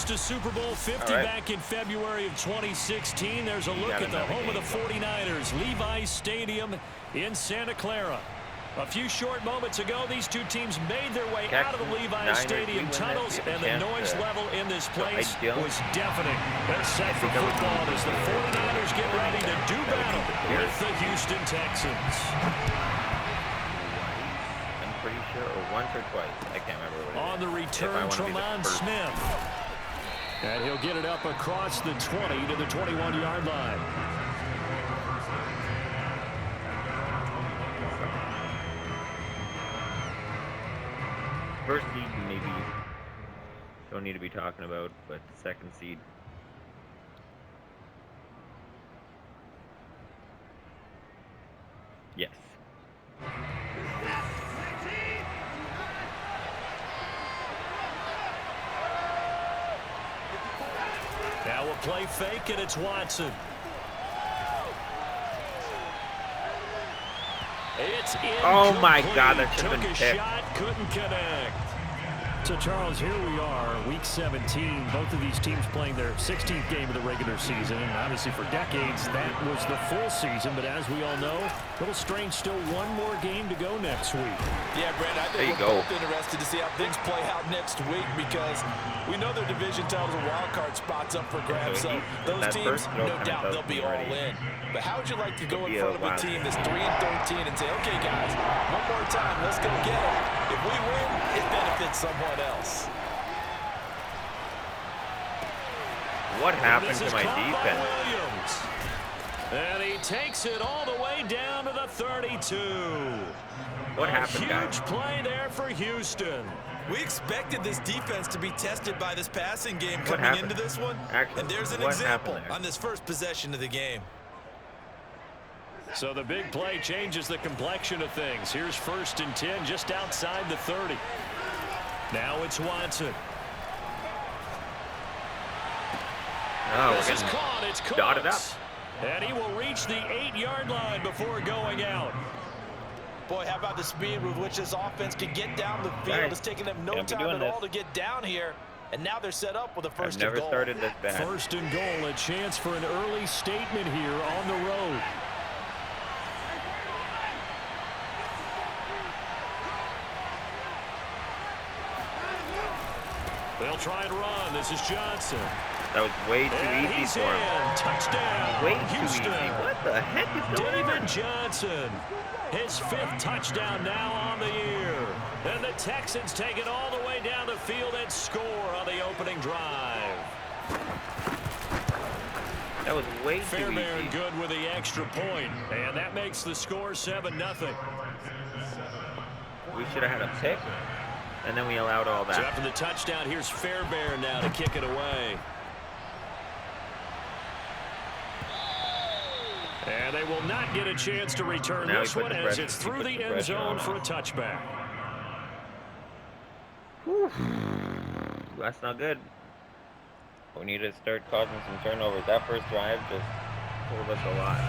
to Super Bowl 50 back in February of 2016. There's a look at the home of the 49ers, Levi's Stadium in Santa Clara. A few short moments ago, these two teams made their way out of the Levi's Stadium tunnels, and the noise level in this place was deafening. They're set for football as the 49ers get ready to do battle with the Houston Texans. I'm pretty sure, or once or twice. I can't remember what it is. On the return, Tremont Smith. And he'll get it up across the 20 to the 21-yard line. First seed, maybe don't need to be talking about, but second seed. Yes. Now we'll play fake, and it's Watson. It's incomplete. Oh my God, that should have been picked. Took a shot, couldn't connect. So, Charles, here we are, Week 17. Both of these teams playing their 16th game of the regular season. And obviously, for decades, that was the full season. But as we all know, a little strange, still one more game to go next week. Yeah, Brent, I think we're both interested to see how things play out next week because we know their division titles and wild card spots up for grabs. So those teams, no doubt, they'll be all in. But how would you like to go in front of a team that's 3-13 and say, okay, guys, one more time, let's go get it. If we win, it benefits someone else. What happened to my defense? And he takes it all the way down to the 32. What happened, guys? Huge play there for Houston. We expected this defense to be tested by this passing game coming into this one. Actually, and there's an example on this first possession of the game. So the big play changes the complexion of things. Here's 1st and 10 just outside the 30. Now it's Watson. Oh, this is caught. It's caught. Dotted up. And he will reach the 8-yard line before going out. Boy, how about the speed with which this offense can get down the field? Right. It's taking them no time at all to get down here. And now they're set up with a first and goal. I've never started this bad. 1st and goal, a chance for an early statement here on the road. They'll try and run. This is Johnson. That was way too easy for him. Touchdown. Way too easy. What the heck is going on? David Johnson. His 5th touchdown now on the year. And the Texans take it all the way down the field and score on the opening drive. That was way too easy. Fairbairn good with the extra point. And that makes the score 7-0. We should have had a pick. And then we allowed all that. So after the touchdown, here's Fairbairn now to kick it away. And they will not get a chance to return this one as it's through the end zone for a touchback. Whew. That's not good. We need to start causing some turnovers. That first drive just told us a lot.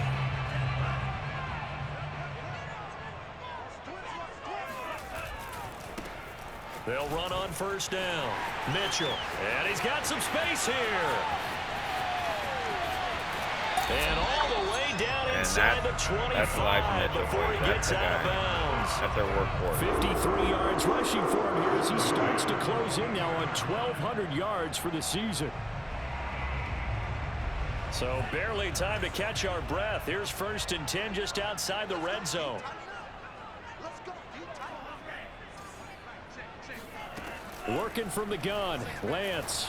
They'll run on 1st down. Mitchell. And he's got some space here. And all the way down inside the 25 before he gets out of bounds. That's our workhorse. 53 yards rushing for him here as he starts to close in now on 1,200 yards for the season. So barely time to catch our breath. Here's 1st and 10 just outside the red zone. Working from the gun, Lance.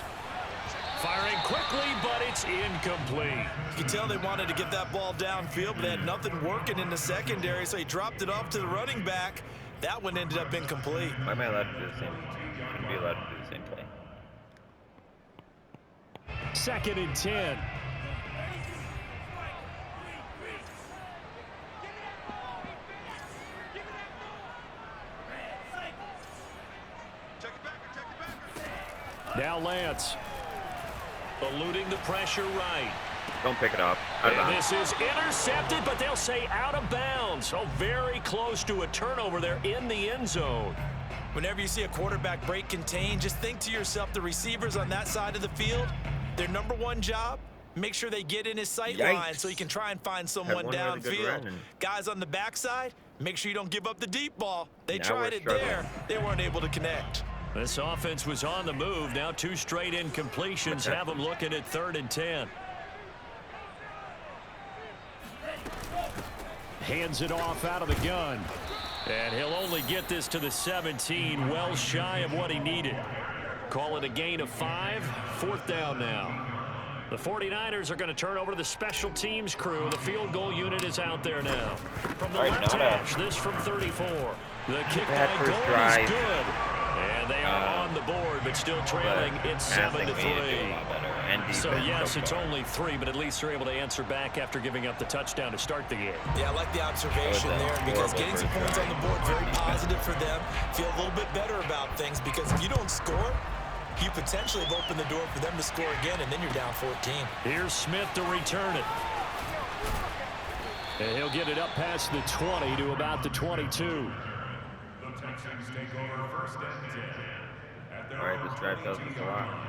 Firing quickly, but it's incomplete. You can tell they wanted to get that ball downfield, but they had nothing working in the secondary, so he dropped it off to the running back. That one ended up incomplete. Why am I allowed to do the same? Shouldn't be allowed to do the same play. 2nd and 10. Now Lance. Eluding the pressure right. Don't pick it up. And this is intercepted, but they'll say out of bounds. So very close to a turnover there in the end zone. Whenever you see a quarterback break contain, just think to yourself, the receivers on that side of the field, their number one job, make sure they get in his sight line so he can try and find someone downfield. Guys on the backside, make sure you don't give up the deep ball. They tried it there. They weren't able to connect. This offense was on the move. Now 2 straight incompletions have them looking at 3rd and 10. Hands it off out of the gun. And he'll only get this to the 17, well shy of what he needed. Call it a gain of 5, 4th down now. The 49ers are going to turn over to the special teams crew. The field goal unit is out there now. From the left hash, this from 34. The kick by goal is good. And they are on the board, but still trailing. It's 7-3. So, yes, it's only 3, but at least they're able to answer back after giving up the touchdown to start the game. Yeah, I like the observation there because getting some points on the board, very positive for them. Feel a little bit better about things because if you don't score, you potentially have opened the door for them to score again, and then you're down 14. Here's Smith to return it. And he'll get it up past the 20 to about the 22. The Texans take over 1st and 10. All right, this drive tells us a lot.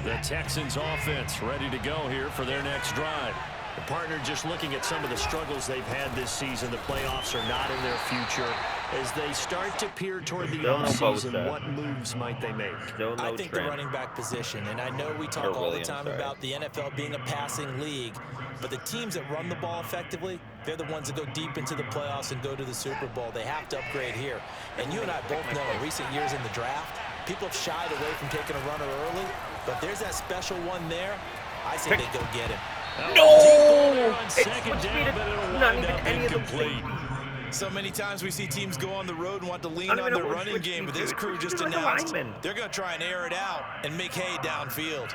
The Texans offense ready to go here for their next drive. The partner just looking at some of the struggles they've had this season. The playoffs are not in their future. As they start to peer toward the offseason, what moves might they make? I think the running back position, and I know we talk all the time about the NFL being a passing league, but the teams that run the ball effectively, they're the ones that go deep into the playoffs and go to the Super Bowl. They have to upgrade here. And you and I both know in recent years in the draft, people have shied away from taking a runner early, but there's that special one there. I say they go get him. No! On second down, but it'll wind up incomplete. So many times we see teams go on the road and want to lean on their running game, but this crew just announced they're going to try and air it out and make hay downfield.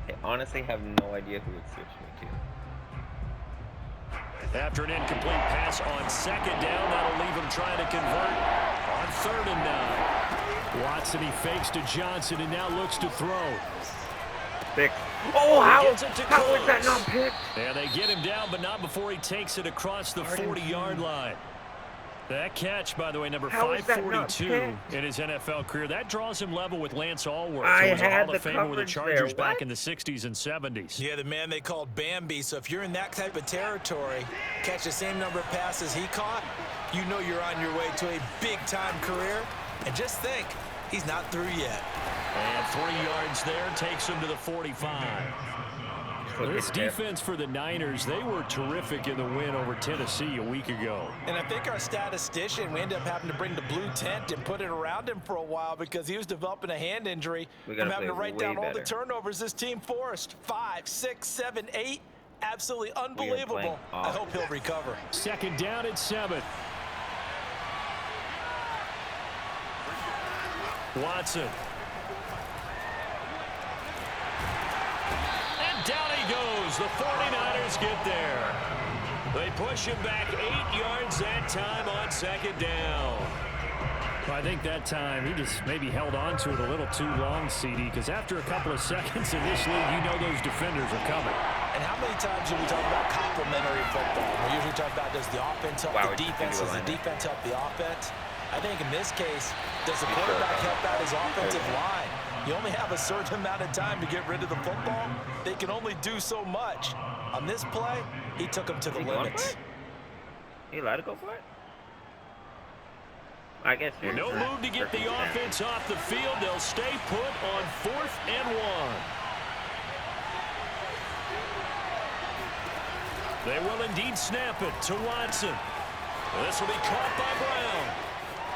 I honestly have no idea who it switched me to. After an incomplete pass on second down, that'll leave him trying to convert on 3rd and 9. Watson, he fakes to Johnson and now looks to throw. Pick. Oh, how is that not picked? And they get him down, but not before he takes it across the 40-yard line. That catch, by the way, number 542 in his NFL career, that draws him level with Lance Allworth, who was a Hall of Famer with the Chargers back in the 60s and 70s. Yeah, the man they called Bambi. So if you're in that type of territory, catch the same number of passes he caught, you know you're on your way to a big-time career. And just think, he's not through yet. And 3 yards there takes him to the 45. This defense for the Niners, they were terrific in the win over Tennessee a week ago. And I think our statistician, we ended up having to bring the blue tent and put it around him for a while because he was developing a hand injury from having to write down all the turnovers this team forced. 5, 6, 7, 8. Absolutely unbelievable. I hope he'll recover. Second down at 7. Watson. And down he goes. The 49ers get there. They push him back 8 yards that time on second down. Well, I think that time he just maybe held on to it a little too long, CD, because after a couple of seconds in this league, you know those defenders are coming. And how many times do we talk about complementary football? We usually talk about does the offense help the defense, does the defense help the offense? I think in this case, does the quarterback help out his offensive line? You only have a certain amount of time to get rid of the football. They can only do so much. On this play, he took him to the limits. He allowed to go for it? I guess no move to get the offense off the field. They'll stay put on 4th and 1. They will indeed snap it to Watson. This will be caught by Brown.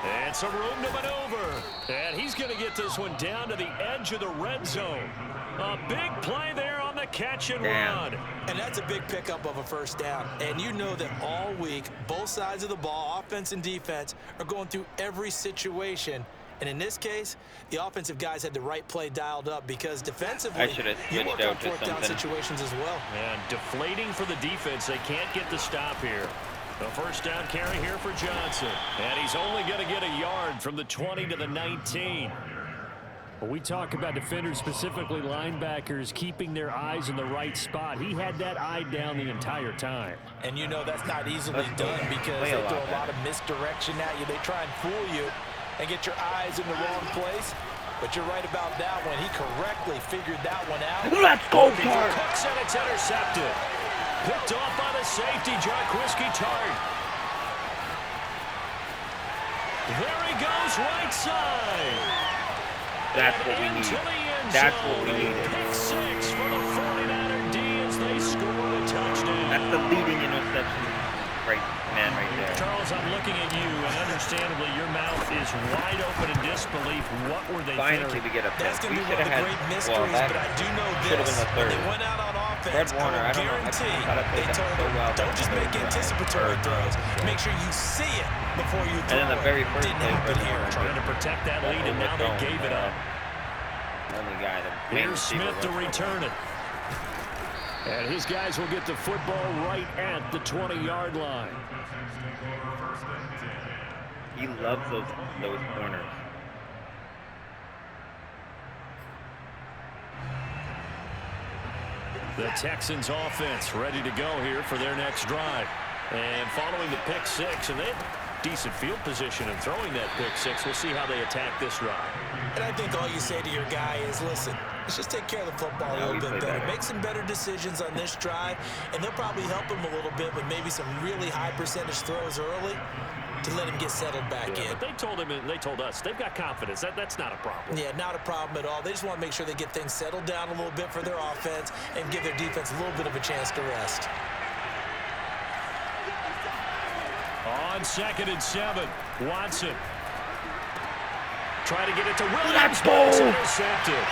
And some room to maneuver. And he's going to get this one down to the edge of the red zone. A big play there on the catch and run. And that's a big pickup of a first down. And you know that all week, both sides of the ball, offense and defense, are going through every situation. And in this case, the offensive guys had the right play dialed up because defensively, you work on 4th down situations as well. And deflating for the defense. They can't get the stop here. The first down carry here for Johnson. And he's only going to get a yard from the 20 to the 19. When we talk about defenders, specifically linebackers, keeping their eyes in the right spot, he had that eye down the entire time. And you know that's not easily done because they throw a lot of misdirection at you. They try and fool you and get your eyes in the wrong place. But you're right about that one. He correctly figured that one out. Let's go, Tart! Cooks, and it's intercepted. Picked off by the safety, Jarquiski Tart. There he goes, right side. That's what we need. That's what we need. Pick 6 for the 49er D as they score a touchdown. That's the leading interception right there. Charles, I'm looking at you, and understandably, your mouth is wide open in disbelief. What were they Finally, thinking? we get a pick. That's going We to be should one have of the had. great mysteries, but I do know Should have this. been the When third. they went out on offense, Fred Warner, I don't know. guarantee I thought I played they that told so him, well. don't just make anticipatory throws. Make sure you see it before you throw And then the very it. first Didn't play, happen Fred here. Warner Trying to protect that lead, and now they gave it up. Only guy, the main Here's receiver, Smith to return it. And his guys will get the football right at the 20-yard line. He loves those corners. The Texans offense ready to go here for their next drive. And following the pick 6, and they have decent field position and throwing that pick 6. We'll see how they attack this drive. And I think all you say to your guy is, listen, let's just take care of the football a little bit better. Make some better decisions on this drive, and they'll probably help him a little bit with maybe some really high percentage throws early to let him get settled back in. But they told him, and they told us, they've got confidence. That's not a problem. Yeah, not a problem at all. They just want to make sure they get things settled down a little bit for their offense and give their defense a little bit of a chance to rest. On 2nd and 7, Watson. Try to get it to Williams. It's intercepted.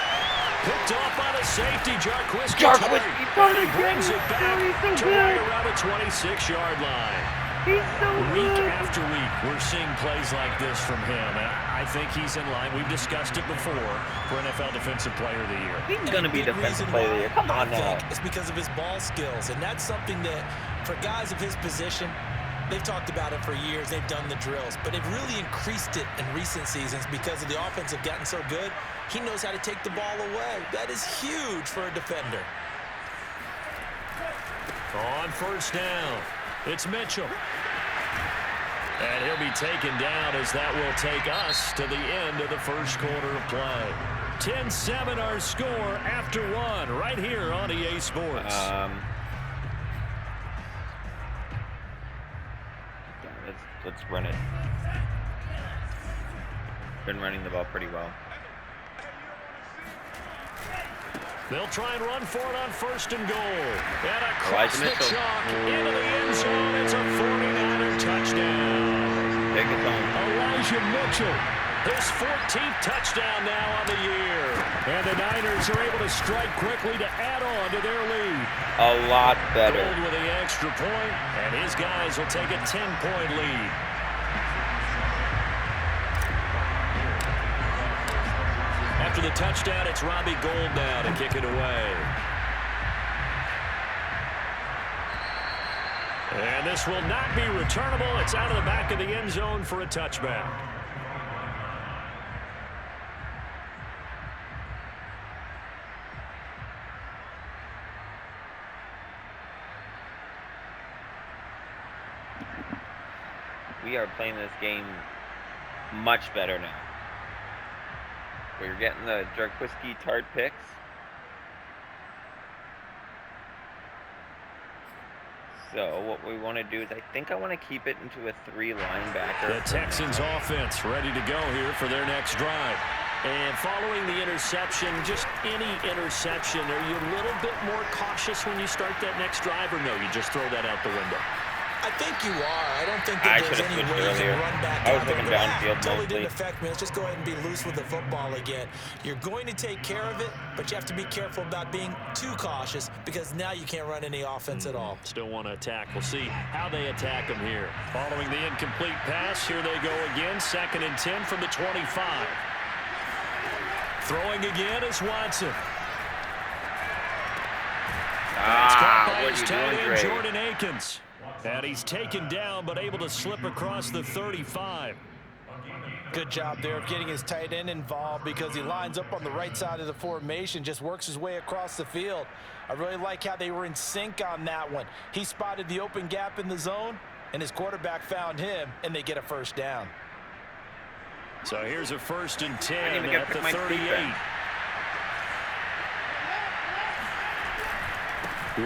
Picked off by the safety, Jarquiski. He brings it back to right around the 26-yard line. Week after week, we're seeing plays like this from him. And I think he's in line. We've discussed it before for NFL Defensive Player of the Year. He's going to be Defensive Player of the Year. Come on now. It's because of his ball skills, and that's something that, for guys of his position, they've talked about it for years. They've done the drills, but they've really increased it in recent seasons because of the offense have gotten so good. He knows how to take the ball away. That is huge for a defender. On 1st down, it's Mitchell. And he'll be taken down as that will take us to the end of the first quarter of play. 10-7 our score after 1 right here on EA Sports. Let's run it. Been running the ball pretty well. They'll try and run for it on 1st and goal. And across the chalk into the end zone. It's a 49er touchdown. Take it home. Elijah Mitchell, his 14th touchdown now on the year. And the Niners are able to strike quickly to add on to their lead. A lot better. Gold with the extra point, and his guys will take a 10-point lead. After the touchdown, it's Robbie Gould now to kick it away. And this will not be returnable. It's out of the back of the end zone for a touchback. We are playing this game much better now. We're getting the Jarquiski Tart picks. So what we want to do is I think I want to keep it into a 3 linebacker. The Texans offense ready to go here for their next drive. And following the interception, just any interception, are you a little bit more cautious when you start that next drive, or no, you just throw that out the window? I think you are. I don't think that there's any way you can run back out there. Downfield totally didn't affect me. Let's just go ahead and be loose with the football again. You're going to take care of it, but you have to be careful about being too cautious because now you can't run any offense at all. Still want to attack. We'll see how they attack them here. Following the incomplete pass, here they go again. 2nd and 10 from the 25. Throwing again is Watson. What are you doing, Dre? Jordan Akins. And he's taken down, but able to slip across the 35. Good job there of getting his tight end involved because he lines up on the right side of the formation, just works his way across the field. I really like how they were in sync on that one. He spotted the open gap in the zone, and his quarterback found him, and they get a first down. So here's a 1st and 10 at the 38.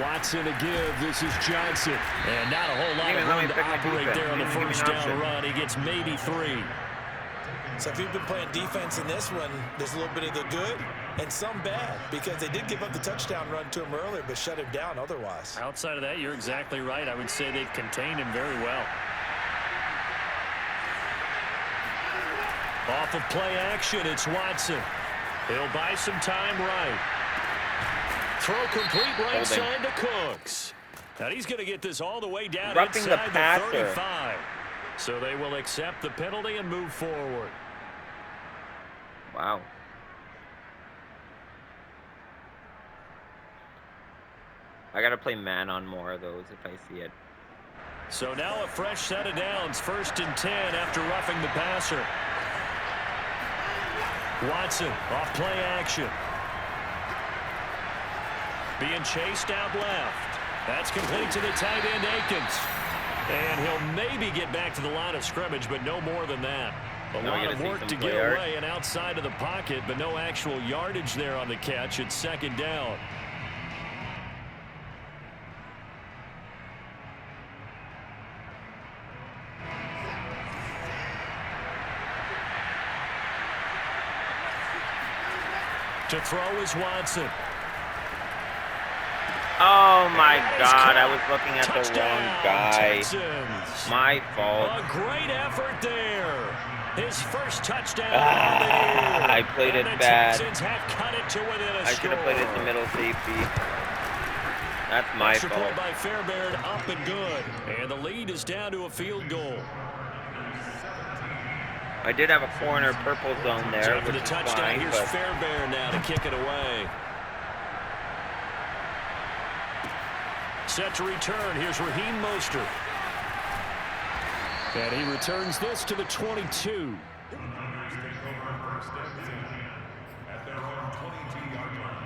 Watson to give. This is Johnson. And not a whole lot of room to operate there on the first down run. He gets maybe 3. So if you've been playing defense in this one, there's a little bit of the good and some bad because they did give up the touchdown run to him earlier but shut him down otherwise. Outside of that, you're exactly right. I would say they've contained him very well. Off of play action, it's Watson. He'll buy some time right. Throw complete right side to Cooks. Now he's going to get this all the way down inside the 35. So they will accept the penalty and move forward. Wow. I got to play man on more of those if I see it. So now a fresh set of downs. 1st and 10 after roughing the passer. Watson off play action. Being chased out left. That's complete to the tight end, Akins. And he'll maybe get back to the line of scrimmage, but no more than that. A lot of work to get away and outside of the pocket, but no actual yardage there on the catch. It's 2nd down. To throw is Watson. Oh my God, I was looking at the wrong guy. Texans. My fault. A great effort there. His first touchdown. I played it bad. Texans have cut it to within a I should have played it to middle safety. That's my fault. fault. By Fairbairn, up and good. And the lead is down to a field goal. I did have a corner purple zone there. So for the touchdown, fine, here's Fairbairn now to kick it away. Set to return. Here's Raheem Mostert. And he returns this to the 22. At their own 22-yard line.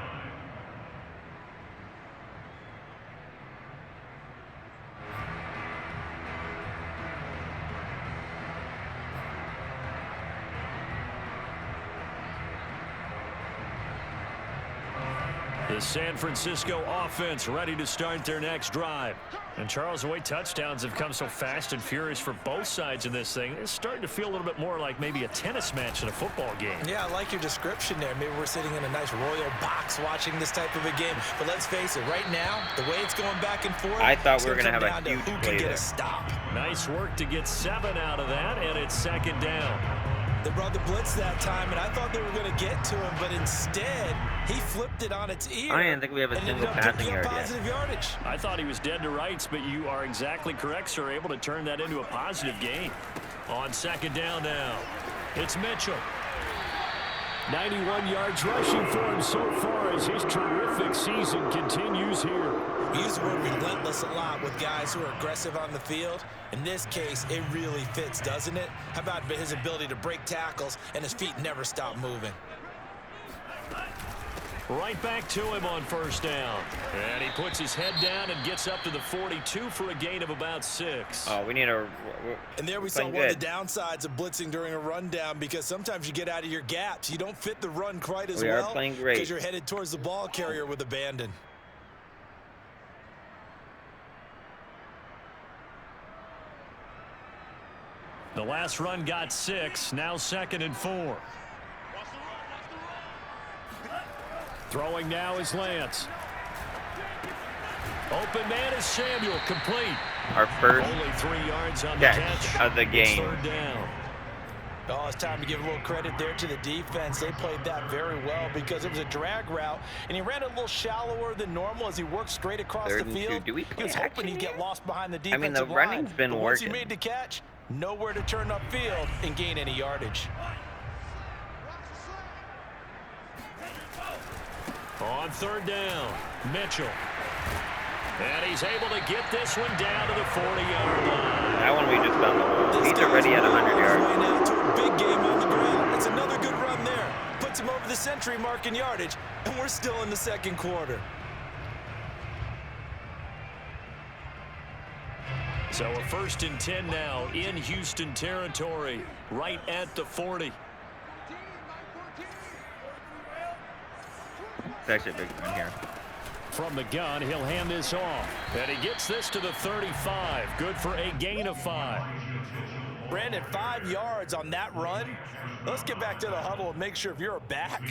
The San Francisco offense ready to start their next drive. And Charles, the way touchdowns have come so fast and furious for both sides in this thing, it's starting to feel a little bit more like maybe a tennis match in a football game. Yeah, I like your description there. Maybe we're sitting in a nice royal box watching this type of a game. But let's face it, right now, the way it's going back and forth, I thought we were going to have a huge who play can get there. a stop. Nice work to get 7 out of that, and it's 2nd down. They brought the blitz that time, and I thought they were going to get to him, but instead, he flipped it on its ear. I didn't think we have a single passing yard yet. Yardage. I thought he was dead to rights, but you are exactly correct, sir. Able to turn that into a positive gain. On 2nd down now, it's Mitchell. 91 yards rushing for him so far as his terrific season continues here. We use the word relentless a lot with guys who are aggressive on the field. In this case, it really fits, doesn't it? How about his ability to break tackles and his feet never stop moving? Right back to him on 1st down. And he puts his head down and gets up to the 42 for a gain of about 6. Oh, we need a... And there we saw one of the downsides of blitzing during a rundown because sometimes you get out of your gaps. You don't fit the run quite as well. We are playing great. Because you're headed towards the ball carrier with abandon. The last run got 6. Now 2nd and 4. Throwing now is Lance. Open man is Samuel. Complete. Our first Only 3 yards on the catch of the game. 3rd down. Oh, it's time to give a little credit there to the defense. They played that very well because it was a drag route, and he ran a little shallower than normal as he worked straight across the field. Do we he was hoping he'd get lost behind the defensive line. I mean, the running's been but working. Once he made the catch, nowhere to turn upfield and gain any yardage. On 3rd down, Mitchell. And he's able to get this one down to the 40-yard line. That one we just found the hole. He's already at 100 yards. Right now to a big game on the ground. It's another good run there. Puts him over the century mark in yardage, and we're still in the second quarter. So a 1st and 10 now in Houston territory, right at the 40. It's actually a big run here. From the gun, he'll hand this off. And he gets this to the 35. Good for a gain of 5. Brandon, 5 yards on that run. Let's get back to the huddle and make sure if you're a back,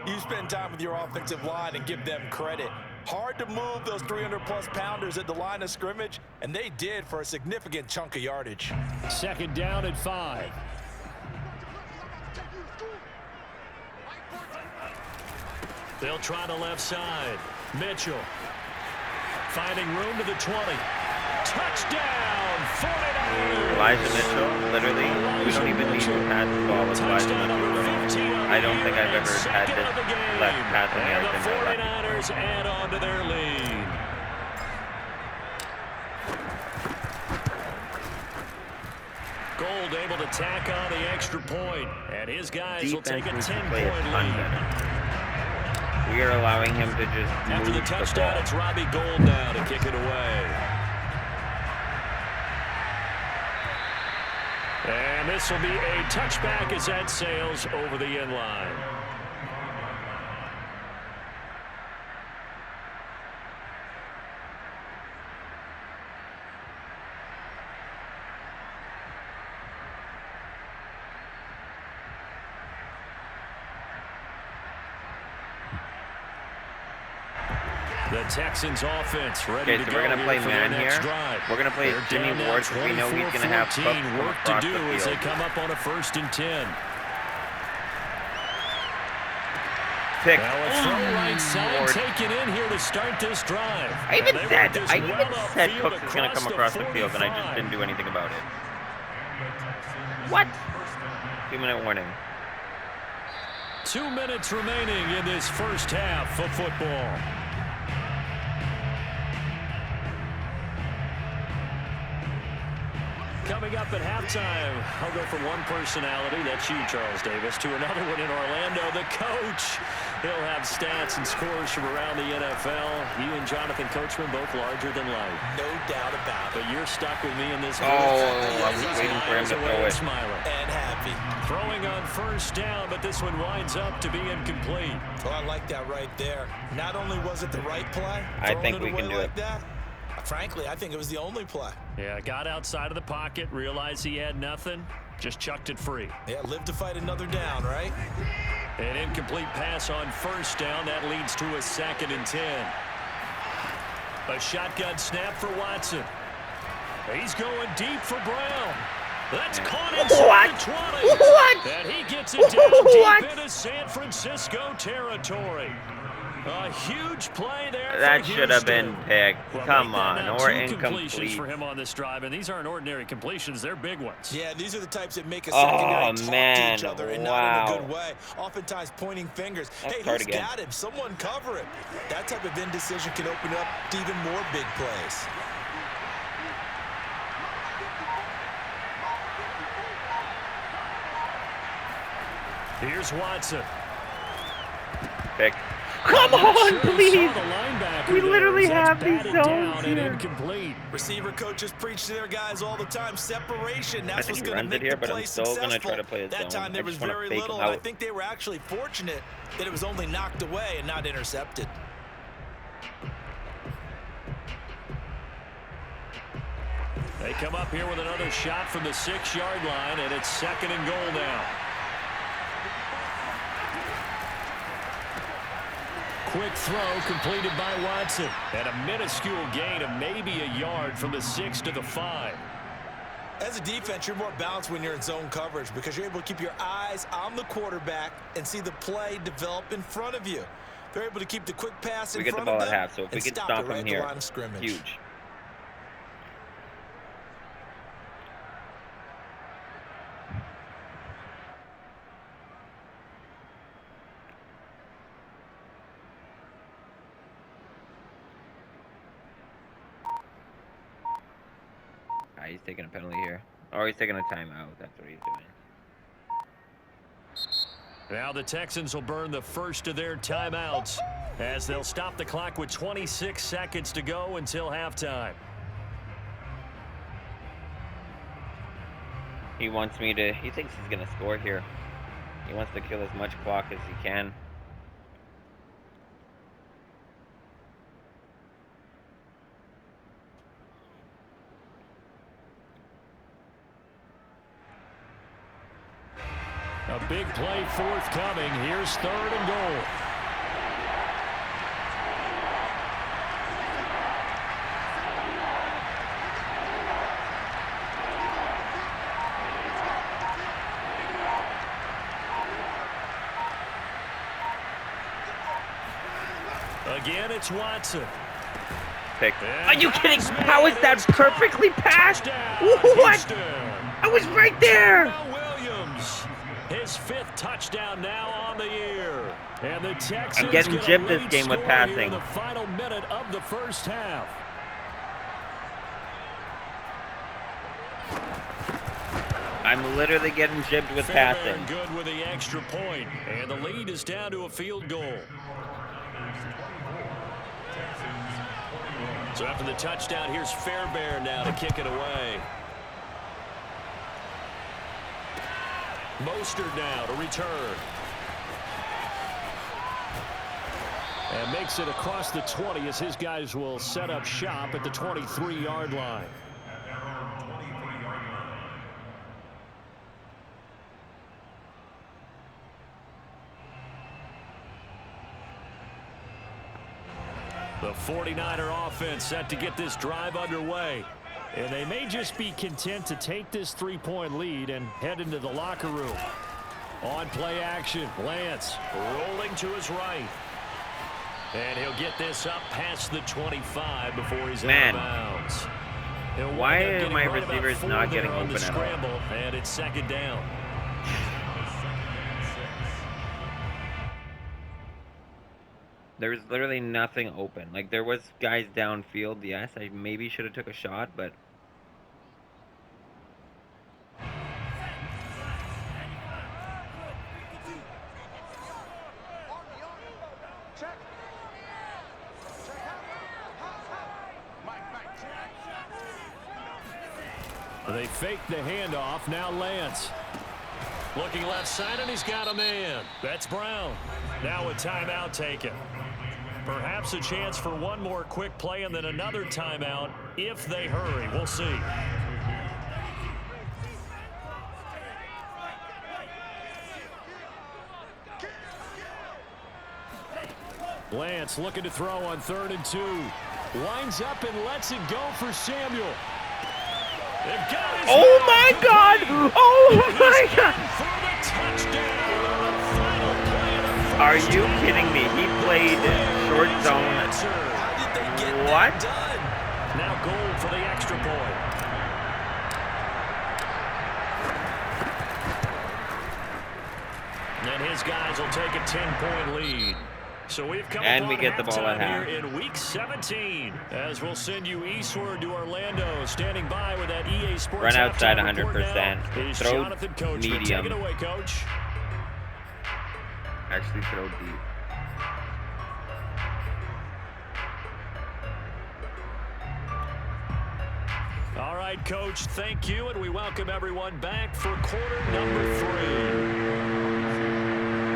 you spend time with your offensive line and give them credit. Hard to move those 300-plus pounders at the line of scrimmage, and they did for a significant chunk of yardage. 2nd down at 5. They'll try the left side. Mitchell finding room to the 20. Touchdown, 49ers! Elijah Mitchell, literally, we don't even need to pass the ball with Elijah Mitchell. I don't think I've ever had this left passing yards in my life. The 49ers add on to their lead. Gold able to tack on the extra point, and his guys will take a 10-point lead. We are allowing him to just after the touchdown, it's Robbie Gould now to kick it away. And this will be a touchback as that sails over the end line. The Texans offense ready to go. Okay, so we're going to play man here. Drive. We're going to play Jimmy Ward because we know he's going to have work to do as they come up on a 1st and 10. Pick. Now a throw right side taken in here to start this drive. I even said Cooks is going to come across the field, and I just didn't do anything about it. What? 2-minute warning. 2 minutes remaining in this first half of football. Coming up at halftime, I'll go from one personality, that's you, Charles Davis, to another one in Orlando, the coach. He'll have stats and scores from around the NFL. You and Jonathan Coachman both larger than life. No doubt about it. But you're stuck with me in this. Oh, I was waiting for him to throw it. Smiling. And happy. Throwing on 1st down, but this one winds up to be incomplete. Well, I like that right there. Not only was it the right play, I think we can do like it. That, frankly, I think it was the only play. Yeah, got outside of the pocket, realized he had nothing, just chucked it free. Yeah, live to fight another down, right? An incomplete pass on 1st down. That leads to a 2nd and 10. A shotgun snap for Watson. He's going deep for Brown. That's caught inside the 20. What? And he gets it down deep into San Francisco territory. A huge play there. That should have been picked. Well, come on, or completions incomplete. for him on this drive, and these aren't ordinary completions; they're big ones. Yeah, these are the types that make a secondary talk to each other, and not in a good way. Oftentimes pointing fingers. That's hey, who's got him? Someone cover him. That type of indecision can open up to even more big plays. Here's Watson. Pick. Come on, please. We literally have these zones here. Incomplete. Receiver coaches preach to their guys all the time. Separation. That's what's going to make here, the play successful. That time there was very little, and I think they were actually fortunate that it was only knocked away and not intercepted. They come up here with another shot from the 6-yard line, and it's 2nd and goal now. Quick throw completed by Watson. And a minuscule gain of maybe a yard from the 6 to the 5. As a defense, you're more balanced when you're in zone coverage because you're able to keep your eyes on the quarterback and see the play develop in front of you. They're able to keep the quick pass in front of them. We get the ball at half, so if we can stop him here, huge. he's taking a penalty here. Or he's taking a timeout. That's what he's doing. Now the Texans will burn the first of their timeouts as they'll stop the clock with 26 seconds to go until halftime. He wants me to... He thinks he's going to score here. He wants to kill as much clock as he can. A big play forthcoming. Here's 3rd and goal. Again, it's Watson. Pick. Are you kidding? How is that perfectly passed? What? I was right there. His 5th touchdown now on the year. And the Texans I'm getting gypped this game with passing. In the final minute of the first half. I'm literally getting gypped with passing. Good with the extra point. And the lead is down to a field goal. So after the touchdown, here's Fairbairn now to kick it away. Mostert now to return. And makes it across the 20 as his guys will set up shop at the 23-yard line. The 49er offense set to get this drive underway. And they may just be content to take this 3-point lead and head into the locker room. On play action, Lance rolling to his right. And he'll get this up past the 25 before he's out of bounds. Why are my receivers not getting open at all? And it's 2nd down. There was literally nothing open. Like, there was guys downfield. Yes, I maybe should have took a shot, but... They fake the handoff. Now Lance. Looking left side, and he's got a man. That's Brown. Now a timeout taken. Perhaps a chance for one more quick play and then another timeout if they hurry. We'll see. Lance looking to throw on 3rd and 2. Winds up and lets it go for Samuel. Oh my God! Oh my God! Are you kidding me? He played short zone. What? Now goal for the extra point. And his guys will take a 10-point lead. So we've come and we get the ball at half here in week 17 as we'll send you eastward to Orlando. Standing by with that EA Sports run outside 100%. Throw medium. Take it away, Coach. Actually throw deep. All right, Coach, thank you, and we welcome everyone back for quarter number 3.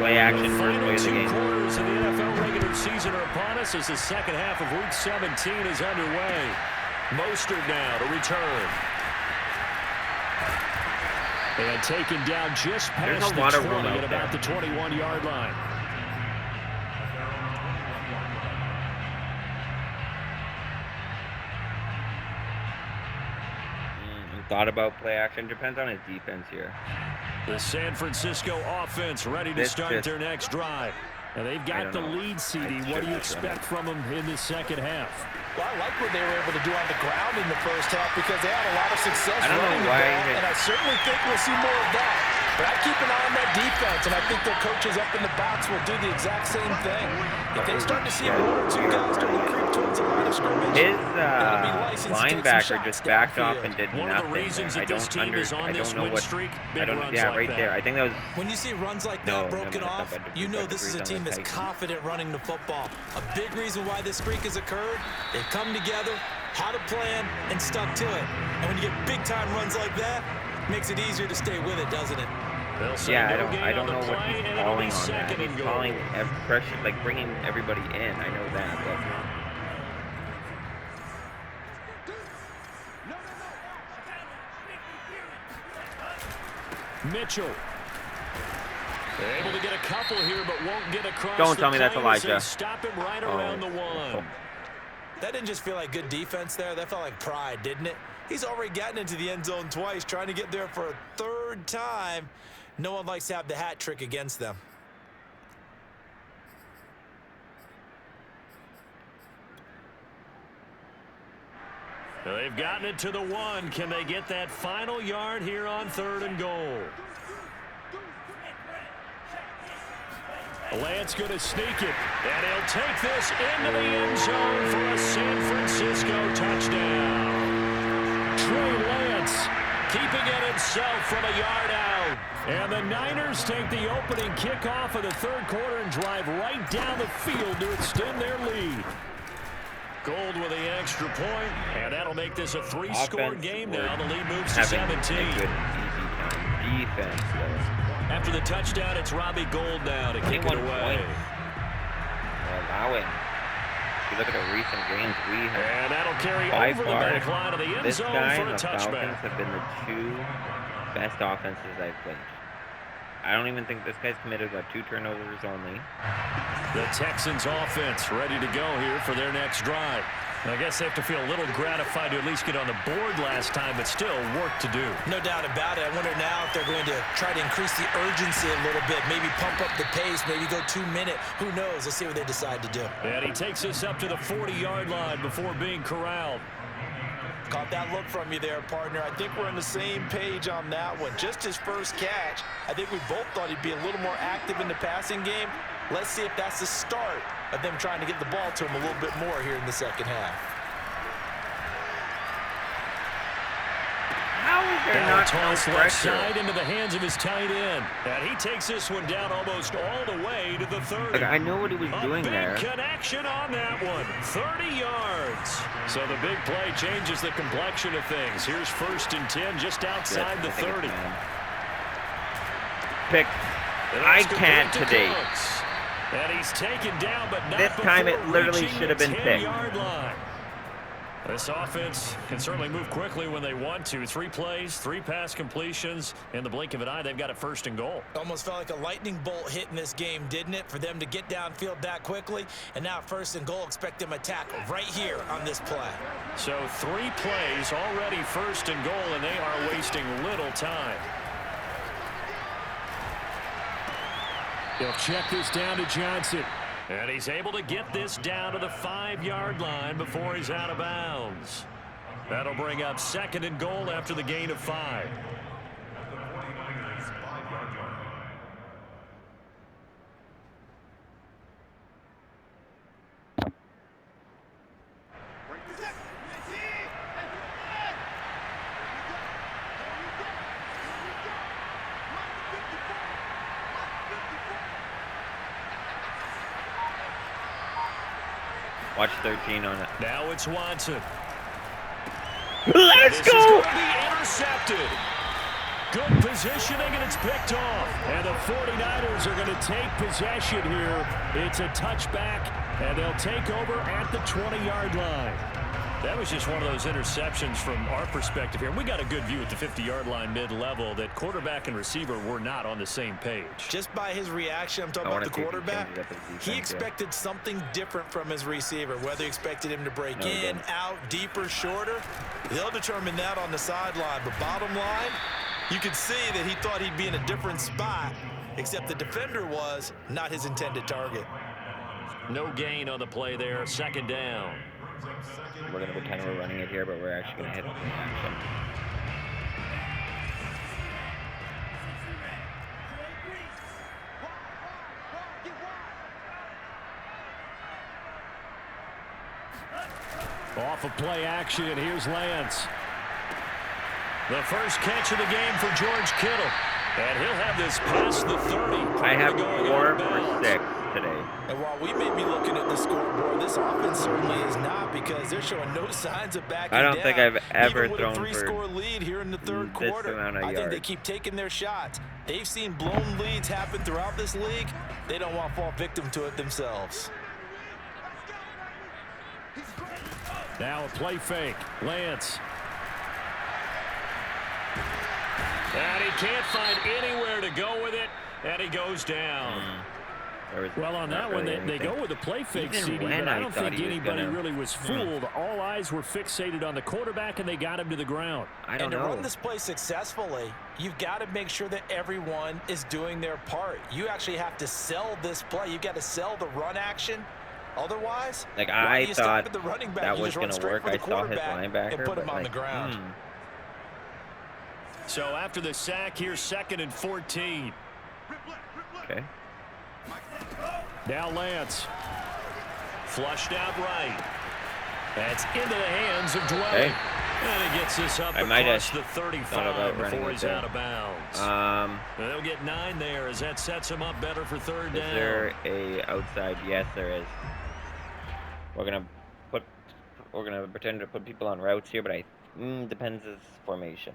Play action first play of the game. The final 2 quarters of the NFL regular season are upon us as the second half of week 17 is underway. Mostert now to return. And taken down just past the 20 at about the 21-yard line. Thought about play action. Depends on his defense here. The San Francisco offense ready to start their next drive. And they've got the lead, CD. What do you expect from them in the second half? Well, I like what they were able to do on the ground in the first half because they had a lot of success running the ball, and I certainly think we'll see more of that. But I keep an eye on that defense, and I think their coaches up in the box will do the exact same thing. If they start to see one or two guys start to creep towards the line of scrimmage, his linebacker just backed off and did one nothing. Of the reasons that this team is on this win streak, big runs yeah, like right that. there. I think that was. When you see runs like that broken off, you know this is a team that's confident running the football. A big reason why this streak has occurred, they've come together, had a plan, and stuck to it. And when you get big-time runs like that, it makes it easier to stay with it, doesn't it? Yeah, I don't know what he's calling on that. He's calling pressure, like bringing everybody in. I know that, but. Mitchell. They're able to get a couple here, but won't get across. Don't tell me that's Elijah. Stop him right around the one. That didn't just feel like good defense there. That felt like pride, didn't it? He's already gotten into the end zone twice, trying to get there for a third time. No one likes to have the hat trick against them. They've gotten it to the one. Can they get that final yard here on 3rd and goal? Lance going to sneak it, and he'll take this into the end zone for a San Francisco touchdown. Trey Lance keeping it himself from a yard out. And the Niners take the opening kickoff of the 3rd quarter and drive right down the field to extend their lead. Gold with the extra point, and that'll make this a 3-score game now. The lead moves to 17. Good, easy time. Defense, though. After the touchdown, it's Robbie Gould now to kick it away. Allow it. If you look at the recent games, we have and that'll carry over the back line of the end zone for a touchback. Falcons have been the 2 best offenses I've played. I don't even think this guy's committed about 2 turnovers only. The Texans offense ready to go here for their next drive. I guess they have to feel a little gratified to at least get on the board last time, but still work to do. No doubt about it. I wonder now if they're going to try to increase the urgency a little bit, maybe pump up the pace, maybe go 2-minute. Who knows? Let's see what they decide to do. And he takes us up to the 40-yard line before being corralled. Caught that look from you there, partner. I think we're on the same page on that one. Just his first catch, I think we both thought he'd be a little more active in the passing game. Let's see if that's the start of them trying to get the ball to him a little bit more here in the second half. How is there not toss no left pressure? side into the hands of his tight end. And he takes this one down almost all the way to the 30. Like, I know what he was doing there. A big connection on that one. 30 yards. So the big play changes the complexion of things. Here's 1st and 10 just outside the 30. Pick. I can't today. And he's taken down, but not this time it literally should have been picked. This offense can certainly move quickly when they want to. 3 plays, 3 pass completions. In the blink of an eye, they've got it 1st and goal. Almost felt like a lightning bolt hit in this game, didn't it? For them to get downfield that quickly. And now 1st and goal, expect them to tackle right here on this play. So 3 plays already 1st and goal, and they are wasting little time. They'll check this down to Johnson. And he's able to get this down to the 5-yard line before he's out of bounds. That'll bring up 2nd and goal after the gain of 5. Watch 13 on it. Now it's Watson. Let's This go! is going to be intercepted. Good positioning, and it's picked off. And the 49ers are going to take possession here. It's a touchback, and they'll take over at the 20-yard line. That was just one of those interceptions from our perspective here. We got a good view at the 50-yard line mid-level that quarterback and receiver were not on the same page. Just by his reaction, I'm talking about the quarterback, he expected something different from his receiver, whether he expected him to break in, out, deeper, shorter. They'll determine that on the sideline. But bottom line, you could see that he thought he'd be in a different spot, except the defender was not his intended target. No gain on the play there, 2nd down. We're going to pretend we're running it here, but we're actually going to hit the action. Off of play action, and here's Lance. The first catch of the game for George Kittle. And he'll have this past the 30. I have 4 for 6 today. And while we may be looking at the scoreboard, this offense certainly is not, because they're showing no signs of backing down. I don't think I've ever Even thrown with a 3-score lead here in the third quarter. I think they keep taking their shots. They've seen blown leads happen throughout this league. They don't want to fall victim to it themselves. Now a play fake. Lance. And he can't find anywhere to go with it, and he goes down. Well, on that one, they go with a play fake, CD, but I don't think anybody really was fooled. All eyes were fixated on the quarterback, and they got him to the ground. And to run this play successfully, you've got to make sure that everyone is doing their part. You actually have to sell this play. You've got to sell the run action. Otherwise, like, I thought that was going to work. I saw his linebacker, and put him but on the ground. So after the sack, here's 2nd and 14. Okay. Now Lance. Flushed out right. That's into the hands of Dwayne. Okay. And he gets this up across the 35 before he's out of bounds. They'll get 9 there as that sets him up better for 3rd down. Is there a outside? Yes, there is. We're gonna pretend to put people on routes here, but depends his formation.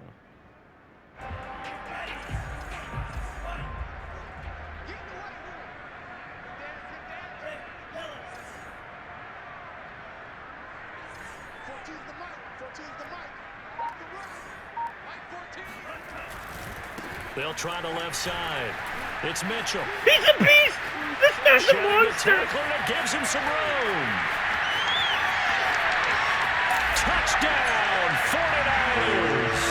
They'll try the left side. It's Mitchell. He's a beast! This man's a monster! That gives him some room. Touchdown, 49ers!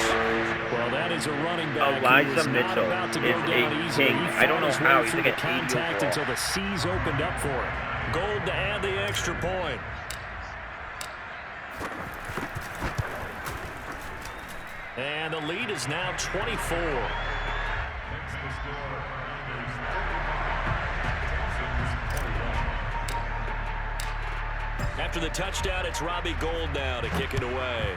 Well, that is a running back. Elijah Mitchell is a king. I don't know how he's going to contact until the C's opened up for him. Gold to add the extra point. And the lead is now 24. After the touchdown, it's Robbie Gould now to kick it away.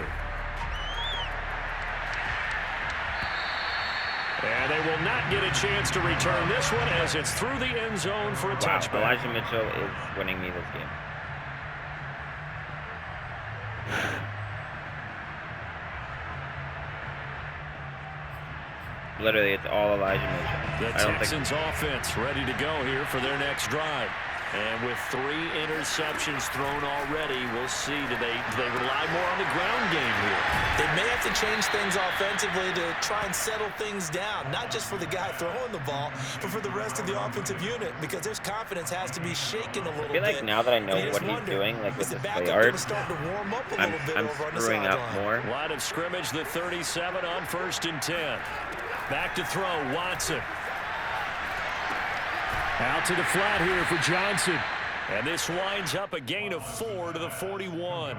And they will not get a chance to return this one as it's through the end zone for a touchback. Elijah Mitchell is winning me this game. Literally, it's all Elijah Mitchell. The Texans offense ready to go here for their next drive. And with 3 interceptions thrown already, we'll see. Do they rely more on the ground game here? They may have to change things offensively to try and settle things down, not just for the guy throwing the ball, but for the rest of the offensive unit, because their confidence has to be shaken a little bit. I feel like now that I know what he's doing, like with his play art, I'm screwing up more. Line of scrimmage, the 37 on 1st and 10. Back to throw, Watson. Out to the flat here for Johnson. And this winds up a gain of 4 to the 41.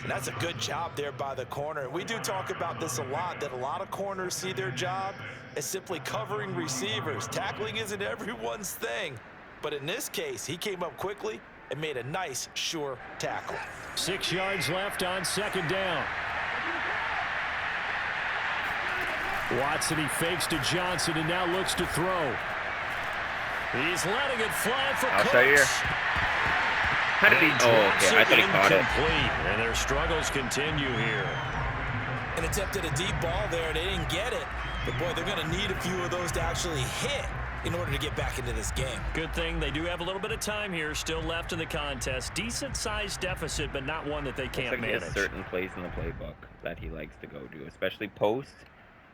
And that's a good job there by the corner. We do talk about this a lot, that a lot of corners see their job as simply covering receivers. Tackling isn't everyone's thing. But in this case, he came up quickly and made a nice, sure tackle. 6 yards left on 2nd down. Watson, he fakes to Johnson and now looks to throw. He's letting it fly for Cooks. How did he? Oh, okay. I thought he caught it. And their struggles continue here. An attempt at a deep ball there. They didn't get it. But, boy, they're going to need a few of those to actually hit in order to get back into this game. Good thing they do have a little bit of time here still left in the contest. Decent-sized deficit, but not one that they can't manage. He has certain plays in the playbook that he likes to go do, especially post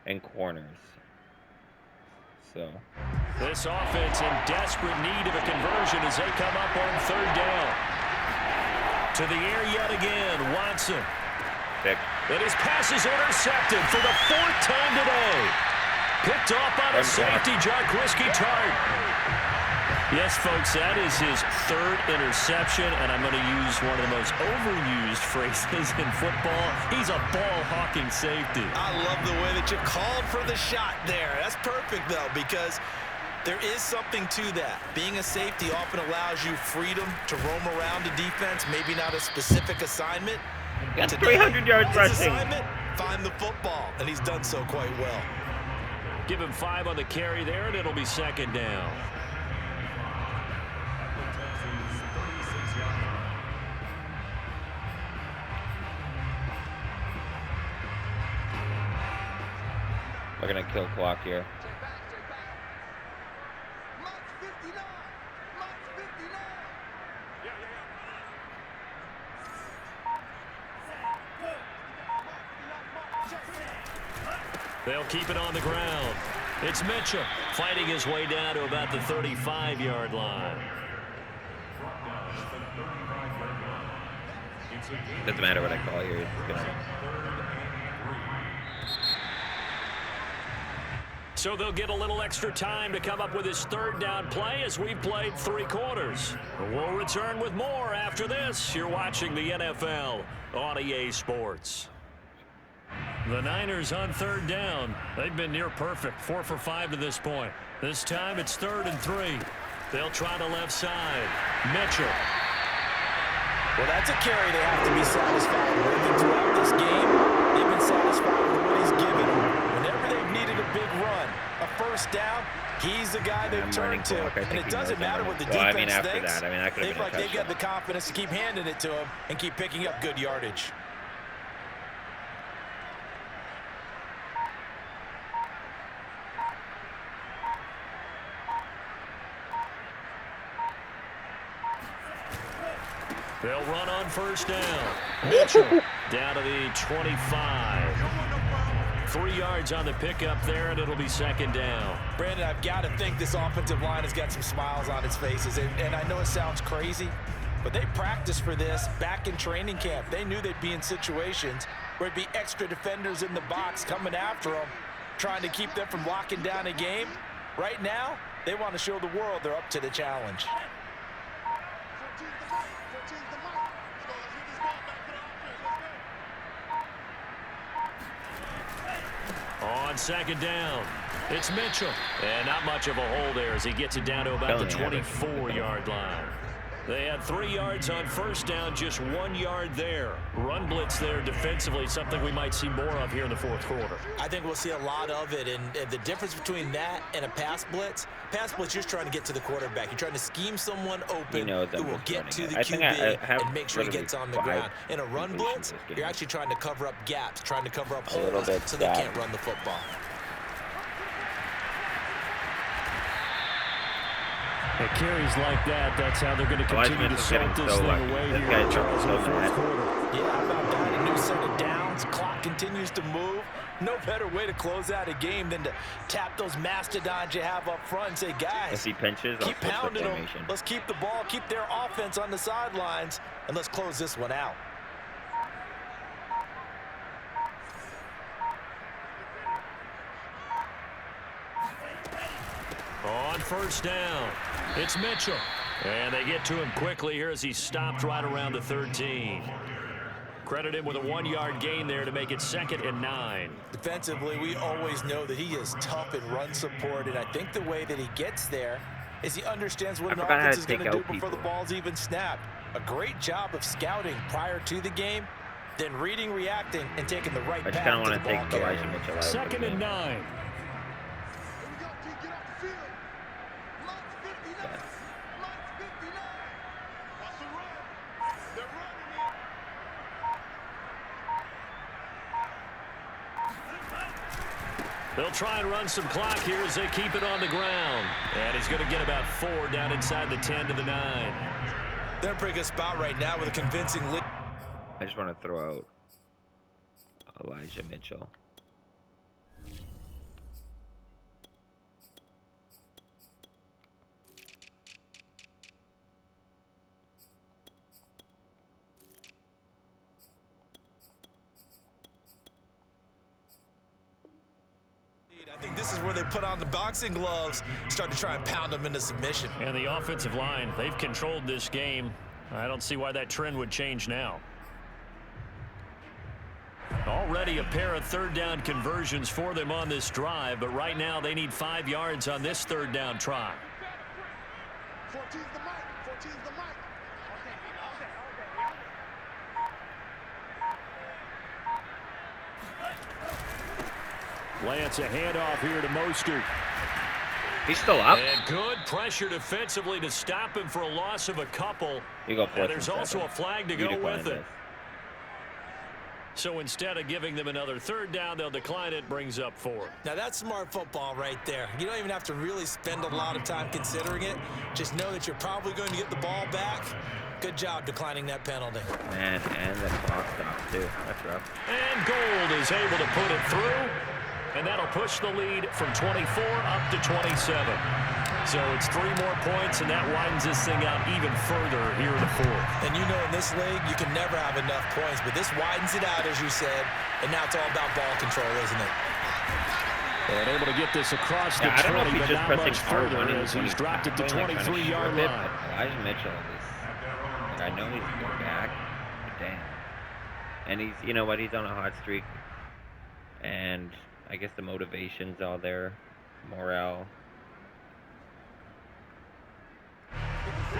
and corners. So this offense in desperate need of a conversion as they come up on 3rd down. To the air yet again, Watson. And his pass is intercepted for the 4th time today. Picked off by the safety, Jarquiski Tart. Yes, folks, that is his 3rd interception, and I'm going to use one of the most overused phrases in football. He's a ball-hawking safety. I love the way that you called for the shot there. That's perfect, though, because There is something to that. Being a safety often allows you freedom to roam around the defense, maybe not a specific assignment. Got 300 yards rushing. Find the football, and he's done so quite well. Give him 5 on the carry there, and it'll be second down. We're going to kill clock here. They'll keep it on the ground. It's Mitchell fighting his way down to about the 35-yard line. Doesn't matter what I call here. It's gonna... So they'll get a little extra time to come up with his third down play as we've played 3 quarters. We'll return with more after this. You're watching the NFL on EA Sports. The Niners on third down. They've been near perfect, 4 for 5 to this point. This time it's 3rd and 3. They'll try the left side. Mitchell. Well, that's a carry they have to be satisfied with. And throughout this game, they've been satisfied with what he's given them. Whenever they've needed a big run, a first down, he's the guy they've turned to. And it doesn't matter what the defense thinks. They feel like they've got the confidence to keep handing it to him and keep picking up good yardage. They'll run on first down. Mitchell down to the 25. 3 yards on the pickup there, and it'll be second down. Brandon, I've got to think this offensive line has got some smiles on its faces. And I know it sounds crazy, but they practiced for this back in training camp. They knew they'd be in situations where it'd be extra defenders in the box coming after them, trying to keep them from locking down a game. Right now, they want to show the world they're up to the challenge. On second down, it's Mitchell. And not much of a hole there as he gets it down to about the 24-yard line. They had 3 yards on first down, just 1 yard there. Run blitz there defensively, something we might see more of here in the fourth quarter. I think we'll see a lot of it, and the difference between that and a pass blitz, you're just trying to get to the quarterback. You're trying to scheme someone open who will get to the QB and make sure he gets on the ground. In a run blitz, you're actually trying to cover up gaps, trying to cover up holes so they can't run the football. It carries like that. That's how they're going to continue to salt this thing away here, Charles, in the fourth quarter. Yeah, how about that? A new set of downs. Clock continues to move. No better way to close out a game than to tap those mastodons you have up front and say, guys, if he pinches, keep pounding them. Let's keep the ball, keep their offense on the sidelines, and let's close this one out. On first down, it's Mitchell. And they get to him quickly here as he stopped right around the 13. Credit him with a 1 yard gain there to make it 2nd and 9. Defensively, we always know that he is tough in run support, and I think the way that he gets there is he understands what an offense is going to do before the ball's even snapped. A great job of scouting prior to the game, then reading, reacting, and taking the right path to the ball carrier. 2nd and 9. They'll try and run some clock here as they keep it on the ground. And he's going to get about 4 down inside the 10 to the 9. They're in a pretty good spot right now with a convincing lead. I just want to throw out Elijah Mitchell. I think this is where they put on the boxing gloves, start to try and pound them into submission. And the offensive line, they've controlled this game. I don't see why that trend would change now. Already a pair of third down conversions for them on this drive, but right now they need 5 yards on this third down try. 14's the mic. 14's the mic. Lance, a handoff here to Mostert. He's still up. And good pressure defensively to stop him for a loss of a couple. You go and there's also a flag to go with it. So instead of giving them another third down, they'll decline it, brings up 4. Now that's smart football right there. You don't even have to really spend a lot of time considering it. Just know that you're probably going to get the ball back. Good job declining that penalty. Man, and the clock stopped too. That's rough. And Gold is able to put it through. And that'll push the lead from 24 up to 27. So it's 3 more points, and that widens this thing out even further here in the 4th. And you know in this league, you can never have enough points, but this widens it out, as you said, and now it's all about ball control, isn't it? And able to get this across the 20, but not much further as he's dropped it to 23-yard line. Elijah Mitchell is, I know he's going back, but damn. And he's, you know what, he's on a hot streak. And I guess the motivation's all there, morale.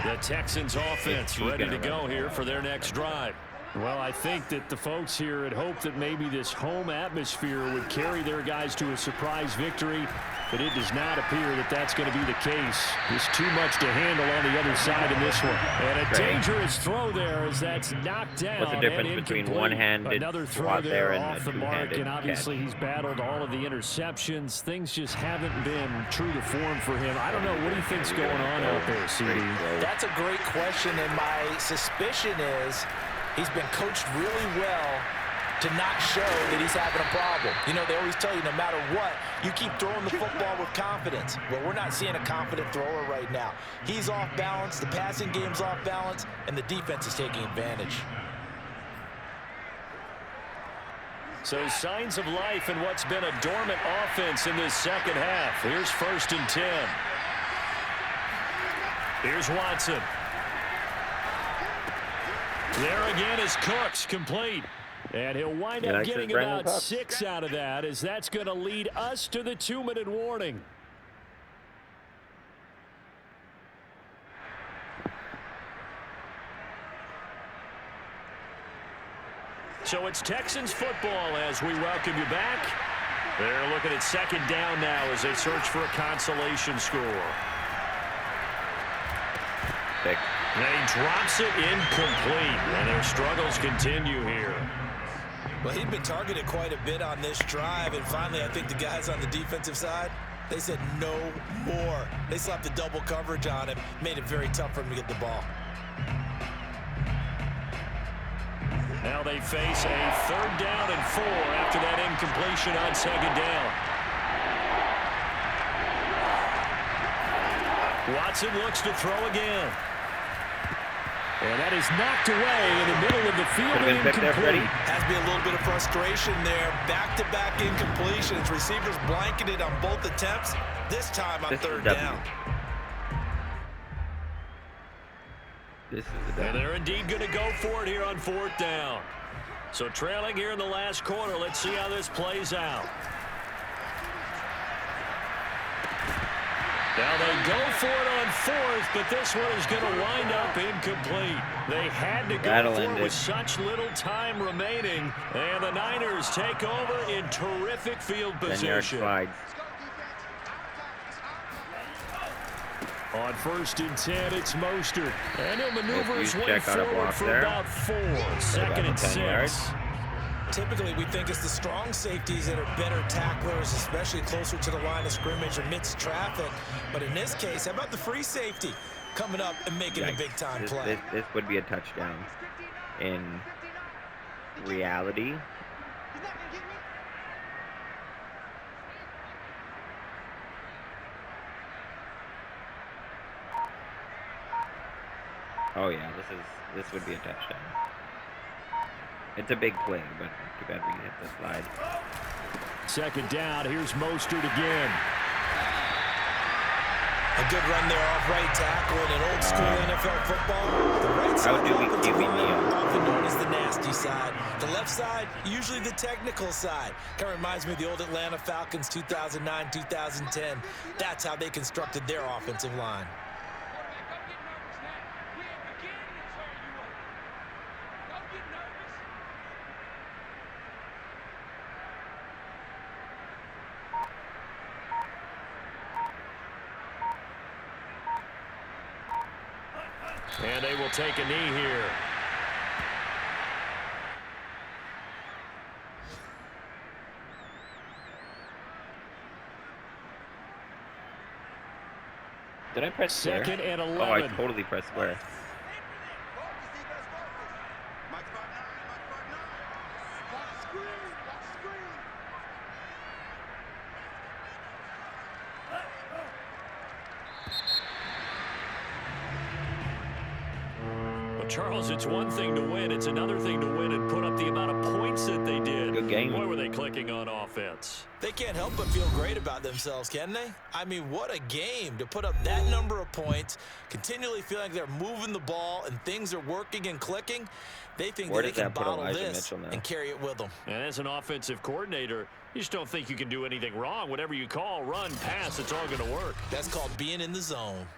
The Texans offense ready to go here for their next drive. Well, I think that the folks here had hoped that maybe this home atmosphere would carry their guys to a surprise victory, but it does not appear that that's going to be the case. There's too much to handle on the other side in this one. And a dangerous throw there as that's knocked down. What's the difference between one-handed another throw there and off the mark, and obviously he's battled all of the interceptions. Things just haven't been true to form for him. I don't know. What do you think's going on out there, CD? That's a great question, and my suspicion is he's been coached really well to not show that he's having a problem. You know, they always tell you no matter what, you keep throwing the football with confidence. Well, we're not seeing a confident thrower right now. He's off balance, the passing game's off balance, and the defense is taking advantage. So signs of life in what's been a dormant offense in this second half. Here's 1st and 10. Here's Watson. There again is Cooks, complete. And he'll wind up getting about 6 out of that, as that's going to lead us to the 2-minute warning. So it's Texans football as we welcome you back. They're looking at 2nd down now as they search for a consolation score. And he drops it incomplete, and their struggles continue here. Well, he'd been targeted quite a bit on this drive, and finally I think the guys on the defensive side, they said no more. They slapped the double coverage on him, made it very tough for him to get the ball. Now they face a 3rd down and 4 after that incompletion on 2nd down. Watson looks to throw again. And that is knocked away in the middle of the field and incomplete. Has to be a little bit of frustration there. Back-to-back incompletions. Receivers blanketed on both attempts. This time on 3rd down. And they're indeed going to go for it here on 4th down. So trailing here in the last quarter. Let's see how this plays out. Now they go for it on 4th, but this one is going to wind up incomplete. They had to go for it with such little time remaining, and the Niners take over in terrific field position. On 1st and 10, it's Mostert, and he'll maneuver his way forward for about 4. 2nd and 6. Typically, we think it's the strong safeties that are better tacklers, especially closer to the line of scrimmage amidst traffic. But in this case, how about the free safety coming up and making a big-time play? This would be a touchdown in reality. Oh yeah, this would be a touchdown. It's a big play, but too bad we hit the slide. 2nd down, here's Mostert again. A good run there off right tackle in an old school NFL football. The right side offensive line, often known as the nasty side. The left side, usually the technical side. Kind of reminds me of the old Atlanta Falcons 2009, 2010. That's how they constructed their offensive line. And they will take a knee here. Did I press square? Second and 11. Oh, I totally pressed square. Charles, it's one thing to win. It's another thing to win and put up the amount of points that they did. Good game. Boy, were they clicking on offense. They can't help but feel great about themselves, can they? I mean, what a game to put up that number of points, continually feeling like they're moving the ball and things are working and clicking. They think that they can bottle this and carry it with them. And as an offensive coordinator, you just don't think you can do anything wrong. Whatever you call, run, pass, it's all going to work. That's called being in the zone.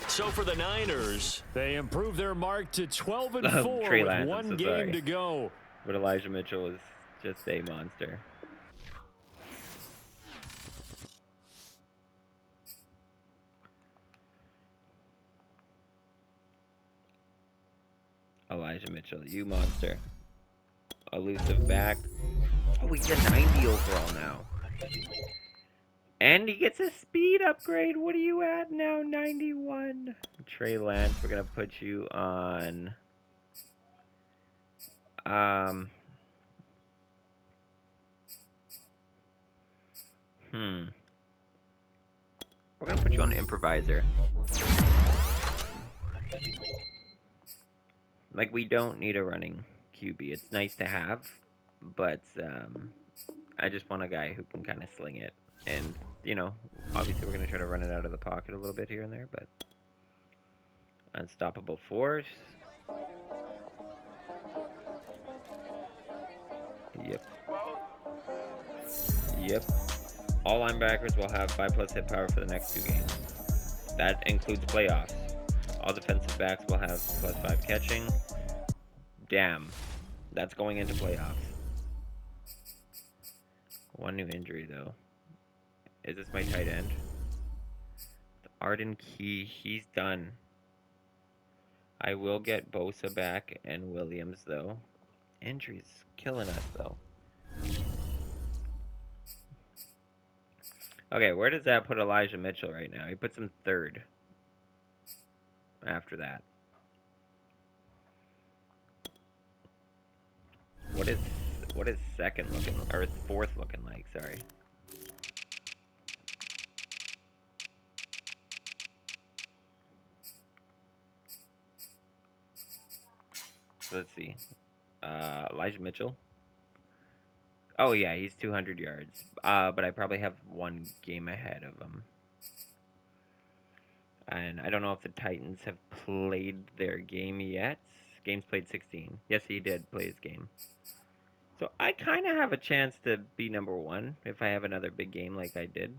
So for the Niners, they improve their mark to 12-4 with one game to go. But Elijah Mitchell is just a monster. Elijah Mitchell, you monster. Elusive back. Oh, he's a 90 overall now. And he gets a speed upgrade. What are you at now? 91. Trey Lance, we're going to put you on... We're going to put you on improviser. Like, we don't need a running QB. It's nice to have, but I just want a guy who can kind of sling it. And, you know, obviously we're going to try to run it out of the pocket a little bit here and there, but unstoppable force. Yep. All linebackers will have 5+ hit power for the next 2 games. That includes playoffs. All defensive backs will have +5 catching. Damn. That's going into playoffs. One new injury, though. Is this my tight end? Arden Key, he's done. I will get Bosa back and Williams, though. Injuries killing us, though. Okay, where does that put Elijah Mitchell right now? He puts him 3rd. After that. What is 2nd looking, or 4th looking like? Sorry. Let's see. Elijah Mitchell. Oh yeah, he's 200 yards. But I probably have 1 game ahead of him. And I don't know if the Titans have played their game yet. Game's played 16. Yes, he did play his game. So I kind of have a chance to be number 1 if I have another big game like I did.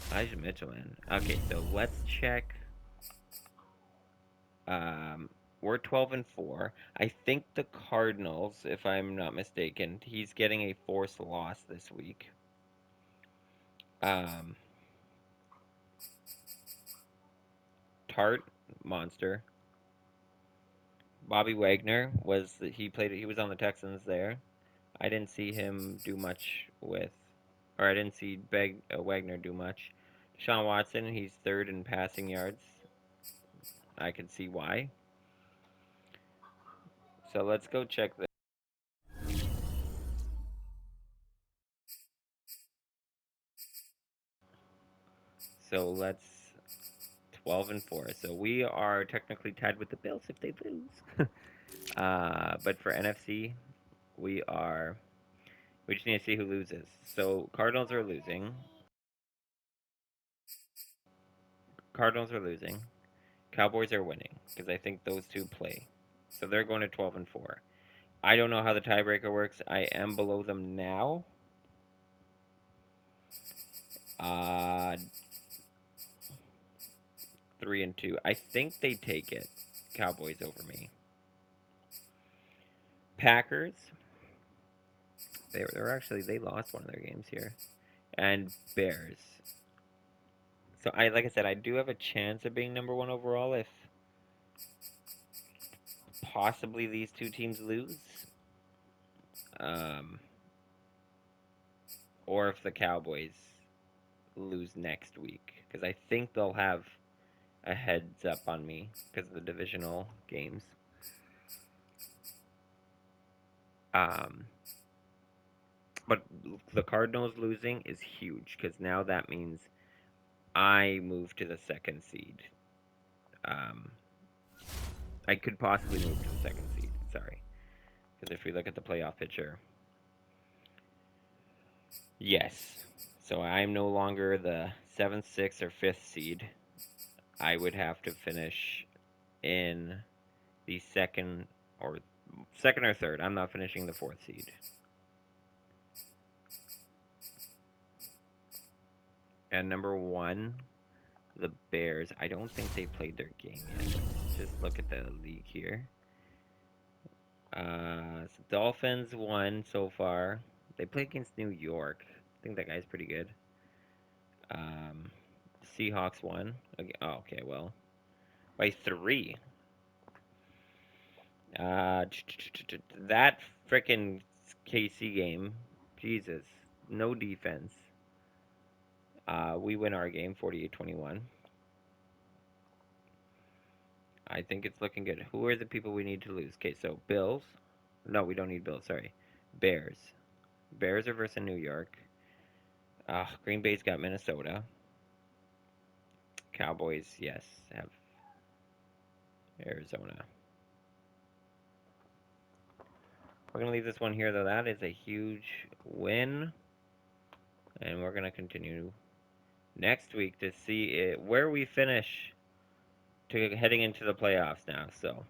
Elijah Mitchell in. Okay, so let's check. We're 12-4. I think the Cardinals, if I'm not mistaken, he's getting a forced loss this week. Tart, monster. Bobby Wagner he was on the Texans there. I didn't see him do much I didn't see Wagner do much. Deshaun Watson, he's 3rd in passing yards. I can see why. So let's go check this. So let's 12-4. So we are technically tied with the Bills if they lose. But for NFC, we are We just need to see who loses. So, Cardinals are losing. Cowboys are winning, because I think those two play. So they're going to 12-4. I don't know how the tiebreaker works. I am below them now. 3-2. I think they take it. Cowboys over me. Packers. They lost one of their games here. And Bears. So like I said, I do have a chance of being number 1 overall if possibly these two teams lose. Or if the Cowboys lose next week. Because I think they'll have a heads up on me because of the divisional games. But the Cardinals losing is huge because now that means I move to the 2nd seed. I could possibly move to the 2nd seed. Sorry. Because if we look at the playoff picture. Yes. So I'm no longer the 7th, 6th, or 5th seed. I would have to finish in the 2nd or 3rd. I'm not finishing the 4th seed. And number 1, the Bears. I don't think they played their game yet. Just look at the league here. So Dolphins won so far. They played against New York. I think that guy's pretty good. Seahawks won. Oh, okay, well, by 3. That frickin' KC game, Jesus, no defense. We win our game, 48-21. I think it's looking good. Who are the people we need to lose? Okay, so Bills. No, we don't need Bills, sorry. Bears. Bears are versus New York. Green Bay's got Minnesota. Cowboys, yes, have Arizona. We're going to leave this one here, though. That is a huge win. And we're going to continue next week to see where we finish to heading into the playoffs now. So